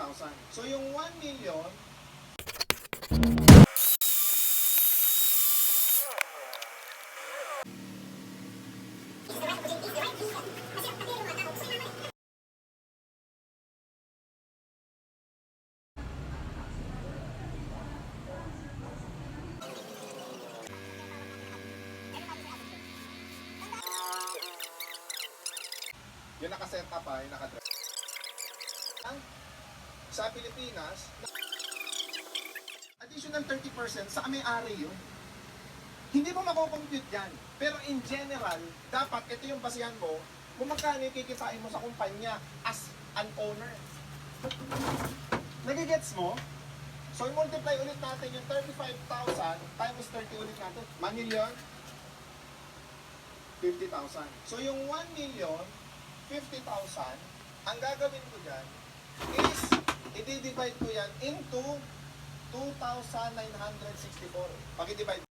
50,000. So yung 1 million, yung nakaset up yung nakadrive. Sa Pilipinas, additional 30% sa may-ari yun. Hindi mo makukompute yan. Pero in general, dapat ito yung basihan mo kung magkano yung kikitain mo sa kumpanya as an owner. Nagigets mo? So, i-multiply ulit natin yung 35,000 times 30 ulit natin. 1 million, 50,000. So, yung 1 million, 50,000, ang gagawin ko dyan is, i-divide ko yan into 2,964. Pag-divide